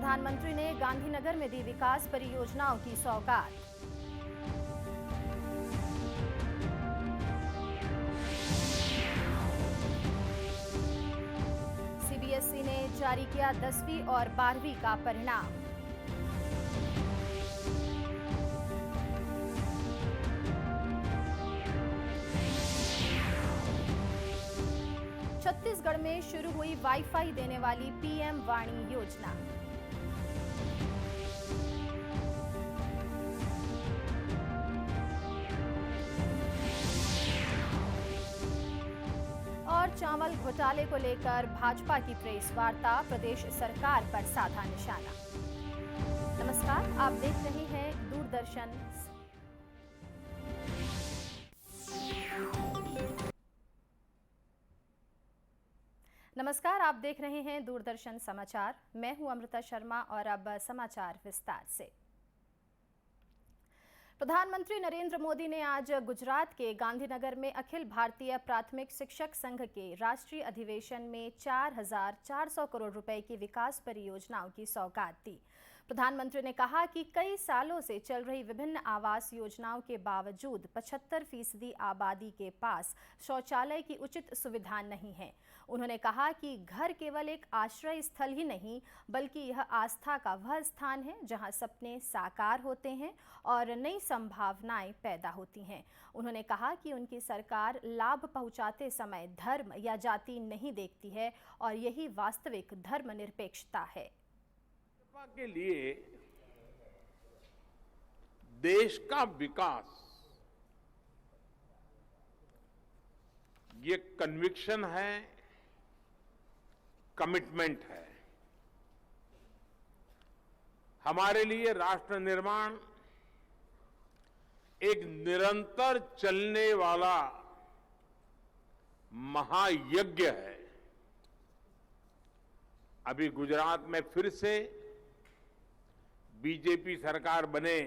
प्रधानमंत्री ने गांधीनगर में दी विकास परियोजनाओं की सौगात। सीबीएसई ने जारी किया 10वीं और 12वीं का परिणाम। छत्तीसगढ़ में शुरू हुई वाईफाई देने वाली पीएम वाणी योजना। और चावल घोटाले को लेकर भाजपा की प्रेस वार्ता, प्रदेश सरकार पर साधा निशाना। नमस्कार, आप देख रहे हैं दूरदर्शन। नमस्कार, आप देख रहे हैं दूरदर्शन समाचार। मैं हूं अमृता शर्मा और अब समाचार विस्तार से। प्रधानमंत्री नरेंद्र मोदी ने आज गुजरात के गांधीनगर में अखिल भारतीय प्राथमिक शिक्षक संघ के राष्ट्रीय अधिवेशन में 4,400 करोड़ रुपए की विकास परियोजनाओं की सौगात दी। प्रधानमंत्री ने कहा कि कई सालों से चल रही विभिन्न आवास योजनाओं के बावजूद 75% आबादी के पास शौचालय की उचित सुविधा नहीं है। उन्होंने कहा कि घर केवल एक आश्रय स्थल ही नहीं, बल्कि यह आस्था का वह स्थान है जहां सपने साकार होते हैं और नई संभावनाएं पैदा होती हैं। उन्होंने कहा कि उनकी सरकार लाभ पहुंचाते समय धर्म या जाति नहीं देखती है और यही वास्तविक धर्मनिरपेक्षता है। के लिए देश का विकास ये कन्विक्शन है, कमिटमेंट है। हमारे लिए राष्ट्र निर्माण एक निरंतर चलने वाला महायज्ञ है। अभी गुजरात में फिर से बीजेपी सरकार बने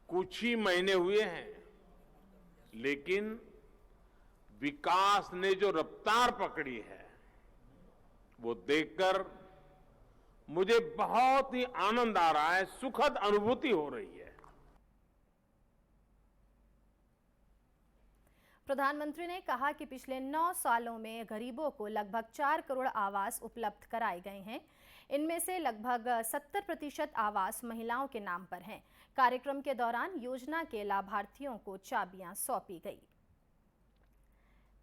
कुछ ही महीने हुए हैं, लेकिन विकास ने जो रफ्तार पकड़ी है वो देखकर मुझे बहुत ही आनंद आ रहा है, सुखद अनुभूति हो रही है। प्रधानमंत्री ने कहा कि पिछले 9 सालों में गरीबों को लगभग 4 करोड़ आवास उपलब्ध कराए गए हैं। इनमें से लगभग 70% आवास महिलाओं के नाम पर हैं। कार्यक्रम के दौरान योजना के लाभार्थियों को चाबियां सौंपी गई।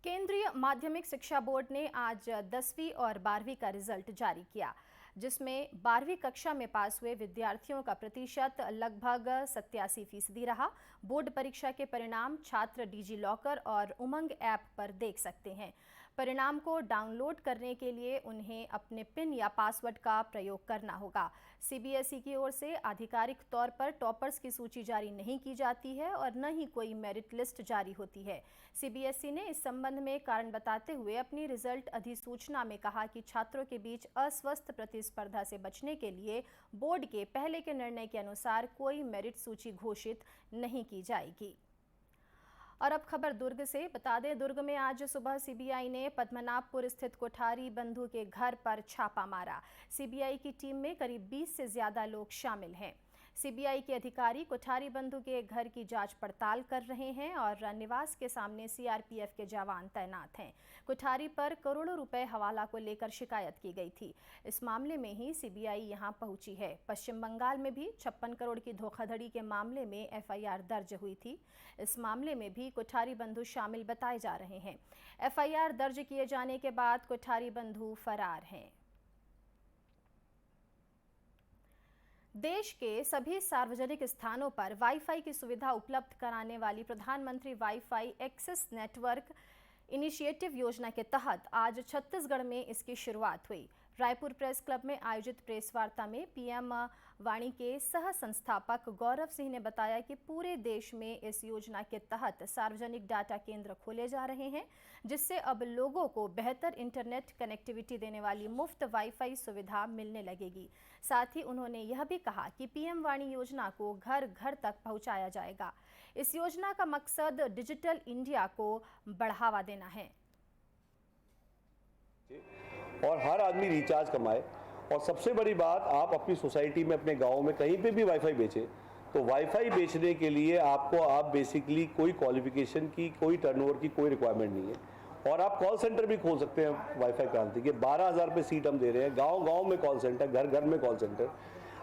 केंद्रीय माध्यमिक शिक्षा बोर्ड ने आज 10वीं और 12वीं का रिजल्ट जारी किया, जिसमें 12वीं कक्षा में पास हुए विद्यार्थियों का प्रतिशत लगभग 87% रहा। बोर्ड परीक्षा के परिणाम छात्र डिजी लॉकर और उमंग ऐप पर देख सकते हैं। परिणाम को डाउनलोड करने के लिए उन्हें अपने पिन या पासवर्ड का प्रयोग करना होगा। सीबीएसई की ओर से आधिकारिक तौर पर टॉपर्स की सूची जारी नहीं की जाती है और न ही कोई मेरिट लिस्ट जारी होती है। सीबीएसई ने इस संबंध में कारण बताते हुए अपनी रिजल्ट अधिसूचना में कहा कि छात्रों के बीच अस्वस्थ प्रतिस्पर्धा से बचने के लिए बोर्ड के पहले के निर्णय के अनुसार कोई मेरिट सूची घोषित नहीं की जाएगी। और अब खबर दुर्ग से। बता दें, दुर्ग में आज सुबह सीबीआई ने पद्मनाभपुर स्थित कोठारी बंधु के घर पर छापा मारा। सीबीआई की टीम में करीब 20 से ज्यादा लोग शामिल हैं। सीबीआई के अधिकारी कोठारी बंधु के घर की जांच पड़ताल कर रहे हैं और निवास के सामने सीआरपीएफ के जवान तैनात हैं। कोठारी पर करोड़ों रुपए हवाला को लेकर शिकायत की गई थी। इस मामले में ही सीबीआई यहां पहुंची है। पश्चिम बंगाल में भी 56 करोड़ की धोखाधड़ी के मामले में एफआईआर दर्ज हुई थी। इस मामले में भी कोठारी बंधु शामिल बताए जा रहे हैं। एफआईआर दर्ज किए जाने के बाद कोठारी बंधु फरार हैं। देश के सभी सार्वजनिक स्थानों पर वाईफाई की सुविधा उपलब्ध कराने वाली प्रधानमंत्री वाईफाई एक्सेस नेटवर्क इनिशिएटिव योजना के तहत आज छत्तीसगढ़ में इसकी शुरुआत हुई। रायपुर प्रेस क्लब में आयोजित प्रेस वार्ता में पीएम वाणी के सह संस्थापक गौरव सिंह ने बताया कि पूरे देश में इस योजना के तहत सार्वजनिक डाटा केंद्र खोले जा रहे हैं, जिससे अब लोगों को बेहतर इंटरनेट कनेक्टिविटी देने वाली मुफ्त वाईफाई सुविधा मिलने लगेगी। साथ ही उन्होंने यह भी कहा कि पीएम वाणी योजना को घर घर तक पहुंचाया जाएगा। इस योजना का मकसद डिजिटल इंडिया को बढ़ावा देना है और हर आदमी रिचार्ज कमाए और सबसे बड़ी बात, आप अपनी सोसाइटी में, अपने गांव में कहीं पे भी वाईफाई बेचें, तो वाईफाई बेचने के लिए आपको बेसिकली कोई क्वालिफिकेशन की, कोई टर्नओवर की कोई रिक्वायरमेंट नहीं है। और आप कॉल सेंटर भी खोल सकते हैं वाईफाई क्रांति के। 12,000 रुपये सीट हम दे रहे हैं, गांव-गांव में कॉल सेंटर, घर-घर में कॉल सेंटर।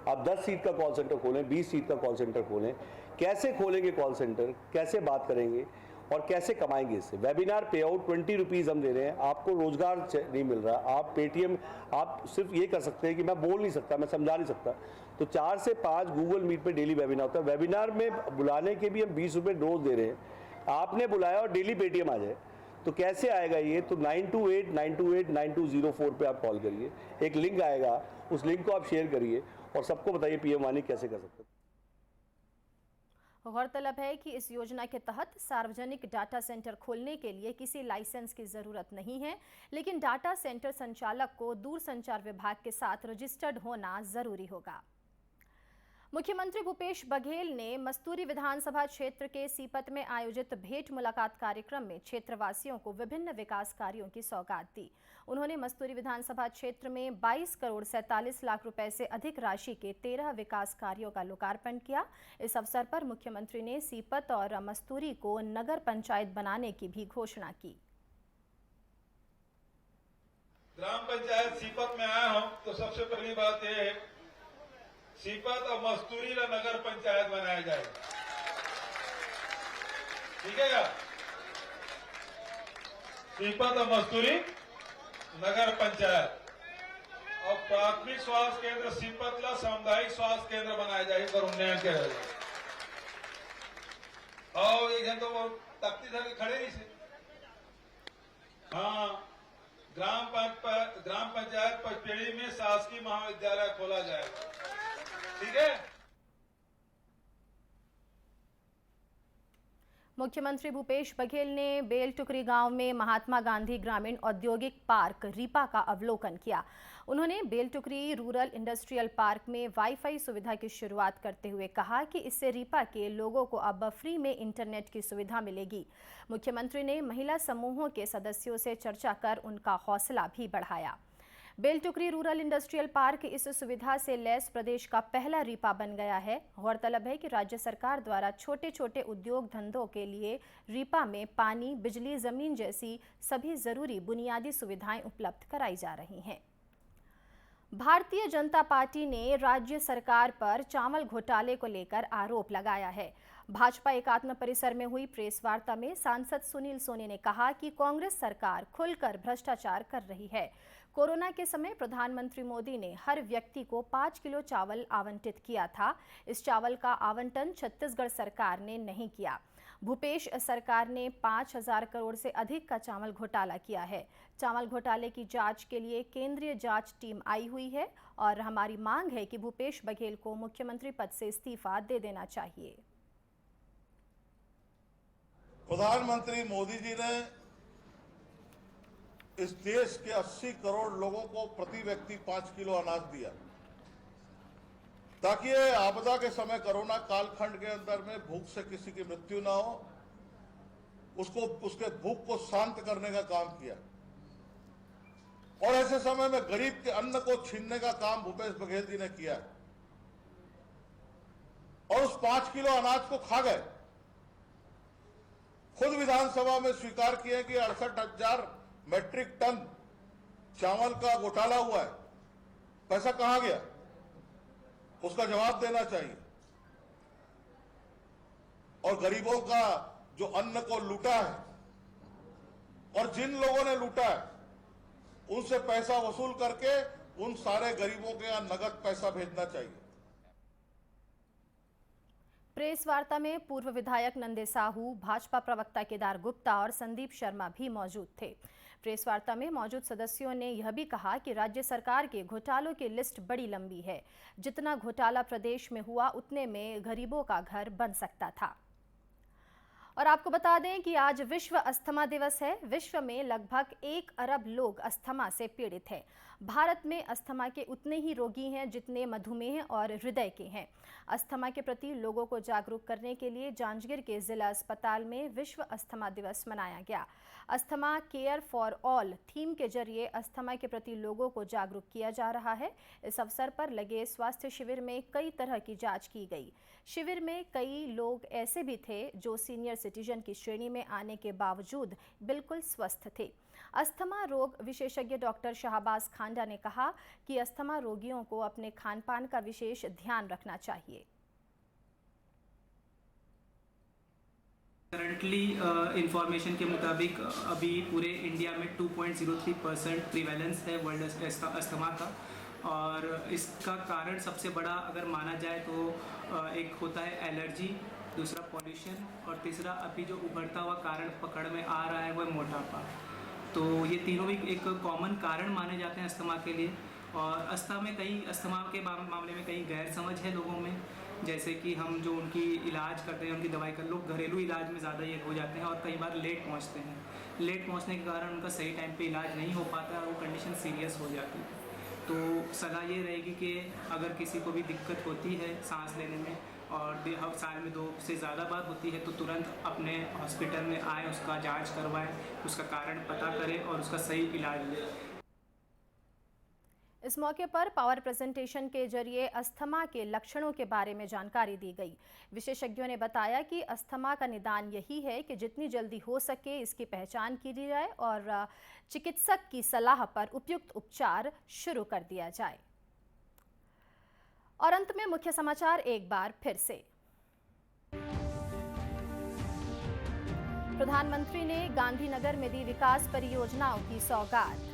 आप 10 सीट का कॉल सेंटर खोलें, 20 सीट का कॉल सेंटर खोलें। कैसे खोलेंगे कॉल सेंटर, कैसे बात करेंगे और कैसे कमाएंगे इससे? वेबिनार पे आउट 20 रुपीज़ हम दे रहे हैं, आपको रोजगार नहीं मिल रहा, आप पेटीएम, आप सिर्फ ये कर सकते हैं कि मैं बोल नहीं सकता, मैं समझा नहीं सकता, तो 4 से 5 गूगल मीट पे डेली वेबिनार होता है। वेबिनार में बुलाने के भी हम 20 रुपये रोज दे रहे हैं। आपने बुलाया और डेली पेटीएम आ जाए तो कैसे आएगा ये? तो 9289289204 पे आप कॉल करिए, एक लिंक आएगा, उस लिंक को आप शेयर करिए और सबको बताइए पीएम वानी कैसे कर सकते हैं। गौरतलब है कि इस योजना के तहत सार्वजनिक डाटा सेंटर खोलने के लिए किसी लाइसेंस की जरूरत नहीं है, लेकिन डाटा सेंटर संचालक को दूरसंचार विभाग के साथ रजिस्टर्ड होना जरूरी होगा। मुख्यमंत्री भूपेश बघेल ने मस्तूरी विधानसभा क्षेत्र के सीपत में आयोजित भेंट मुलाकात कार्यक्रम में क्षेत्रवासियों को विभिन्न विकास कार्यों की सौगात दी। उन्होंने मस्तूरी विधानसभा क्षेत्र में 22 करोड़ 47 लाख रुपए से अधिक राशि के 13 विकास कार्यों का लोकार्पण किया। इस अवसर पर मुख्यमंत्री ने सीपत और मस्तूरी को नगर पंचायत बनाने की भी घोषणा की। ग्राम पंचायत सीपत में आया हूं तो सबसे पहली बात यह है, सीपत और मस्तूरी का नगर पंचायत बनाया जाएगा, ठीक है क्या? सीपत और मस्तूरी नगर पंचायत और प्राथमिक स्वास्थ्य केंद्र सीपत ला सामुदायिक स्वास्थ्य केंद्र बनाया जाएगा और उन्नयन के और एक तो वो तख्ती धर के खड़े नहीं से। हाँ, ग्राम पंचायत पचपेड़ी में शासकीय महाविद्यालय खोला जाएगा, ठीक है। मुख्यमंत्री भूपेश बघेल ने बेलटुकरी गांव में महात्मा गांधी ग्रामीण औद्योगिक पार्क रीपा का अवलोकन किया। उन्होंने बेलटुकरी रूरल इंडस्ट्रियल पार्क में वाईफाई सुविधा की शुरुआत करते हुए कहा कि इससे रीपा के लोगों को अब फ्री में इंटरनेट की सुविधा मिलेगी। मुख्यमंत्री ने महिला समूहों के सदस्यों से चर्चा कर उनका हौसला भी बढ़ाया। बेलटुकरी रूरल इंडस्ट्रियल पार्क इस सुविधा से लैस प्रदेश का पहला रीपा बन गया है। गौरतलब है कि राज्य सरकार द्वारा छोटे छोटे उद्योग धंधों के लिए रीपा में पानी, बिजली, जमीन जैसी सभी जरूरी बुनियादी सुविधाएं उपलब्ध कराई जा रही हैं। भारतीय जनता पार्टी ने राज्य सरकार पर चावल घोटाले को लेकर आरोप लगाया है। भाजपा एकात्म परिसर में हुई प्रेस वार्ता में सांसद सुनील सोनी ने कहा कि कांग्रेस सरकार खुलकर भ्रष्टाचार कर रही है। कोरोना के समय प्रधानमंत्री मोदी ने हर व्यक्ति को 5 किलो चावल आवंटित किया था। इस चावल का आवंटन छत्तीसगढ़ सरकार ने नहीं किया। भूपेश सरकार ने 5,000 करोड़ से अधिक का चावल घोटाला किया है। चावल घोटाले की जांच के लिए केंद्रीय जांच टीम आई हुई है और हमारी मांग है कि भूपेश बघेल को मुख्यमंत्री पद से इस्तीफा दे देना चाहिए। प्रधानमंत्री मोदी जी ने इस देश के 80 करोड़ लोगों को प्रति व्यक्ति 5 किलो अनाज दिया ताकि ये आपदा के समय कोरोना कालखंड के अंदर में भूख से किसी की मृत्यु ना हो, उसके भूख को शांत करने का काम किया। और ऐसे समय में गरीब के अन्न को छीनने का काम भूपेश बघेल जी ने किया और उस 5 किलो अनाज को खा गए। खुद विधानसभा में स्वीकार किए कि 68,000 मैट्रिक टन चावल का घोटाला हुआ है। पैसा कहां गया, उसका जवाब देना चाहिए। और गरीबों का जो अन्न को लूटा है और जिन लोगों ने लूटा है उनसे पैसा वसूल करके उन सारे गरीबों के यहां नगद पैसा भेजना चाहिए। प्रेस वार्ता में पूर्व विधायक नंदे साहू, भाजपा प्रवक्ता केदार गुप्ता और संदीप शर्मा भी मौजूद थे। प्रेस वार्ता में मौजूद सदस्यों ने यह भी कहा कि राज्य सरकार के घोटालों की लिस्ट बड़ी लंबी है। जितना घोटाला प्रदेश में हुआ उतने में गरीबों का घर बन सकता था। और आपको बता दें कि आज विश्व अस्थमा दिवस है। विश्व में लगभग 1 अरब लोग अस्थमा से पीड़ित हैं। भारत में अस्थमा के उतने ही रोगी हैं जितने मधुमेह और हृदय के हैं। अस्थमा के प्रति लोगों को जागरूक करने के लिए जांजगीर के जिला अस्पताल में विश्व अस्थमा दिवस मनाया गया। Asthma care for all theme के जरिए अस्थमा के प्रति लोगों को जागरूक किया जा रहा है। इस अवसर पर लगे स्वास्थ्य शिविर में कई तरह की जांच की गई। शिविर में कई लोग ऐसे भी थे जो सीनियर सिटीजन की श्रेणी में आने के बावजूद बिल्कुल स्वस्थ थे। अस्थमा रोग विशेषज्ञ डॉक्टर शाहबाज खांडा ने कहा कि अस्थमा रोगियों को अपने खान पान का विशेष ध्यान रखना चाहिए। करंटली इंफॉर्मेशन के मुताबिक अभी पूरे इंडिया में 2.03% प्रीवैलेंस है वर्ल्ड अस्थमा का, और इसका कारण सबसे बड़ा अगर माना जाए तो एक होता है एलर्जी, दूसरा पॉल्यूशन, और तीसरा अभी जो उभरता हुआ कारण पकड़ में आ रहा है वह मोटापा। तो ये तीनों भी एक कॉमन कारण माने जाते हैं अस्थमा के लिए। और अस्थमा के मामले में कई गैर समझ है लोगों में, जैसे कि हम जो उनकी इलाज करते हैं, उनकी दवाई कर लोग घरेलू इलाज में ज़्यादा ये हो जाते हैं और कई बार लेट पहुंचते हैं। लेट पहुंचने के कारण उनका सही टाइम पे इलाज नहीं हो पाता और वो कंडीशन सीरियस हो जाती है। तो सलाह ये रहेगी कि अगर किसी को भी दिक्कत होती है सांस लेने में और साल में 2 से ज़्यादा बार होती है तो तुरंत अपने हॉस्पिटल में आए, उसका जाँच करवाएँ, उसका कारण पता करें और उसका सही इलाज लें। इस मौके पर पावर प्रेजेंटेशन के जरिए अस्थमा के लक्षणों के बारे में जानकारी दी गई। विशेषज्ञों ने बताया कि अस्थमा का निदान यही है कि जितनी जल्दी हो सके इसकी पहचान की जाए और चिकित्सक की सलाह पर उपयुक्त उपचार शुरू कर दिया जाए। और अंत में मुख्य समाचार एक बार फिर से। प्रधानमंत्री ने गांधीनगर में दी विकास परियोजनाओं की सौगात।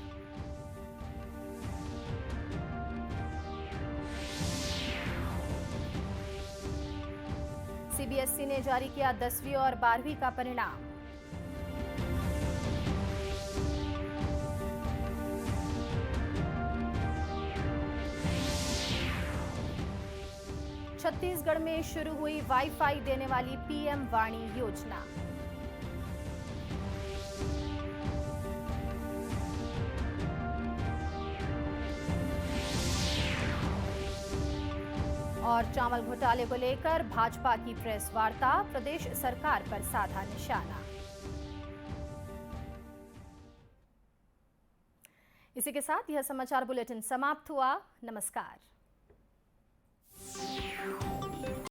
सीबीएसई ने जारी किया 10वीं और 12वीं का परिणाम। छत्तीसगढ़ में शुरू हुई वाईफाई देने वाली पीएम वाणी योजना। और चावल घोटाले को लेकर भाजपा की प्रेस वार्ता, प्रदेश सरकार पर साधा निशाना। इसी के साथ यह समाचार बुलेटिन समाप्त हुआ। नमस्कार।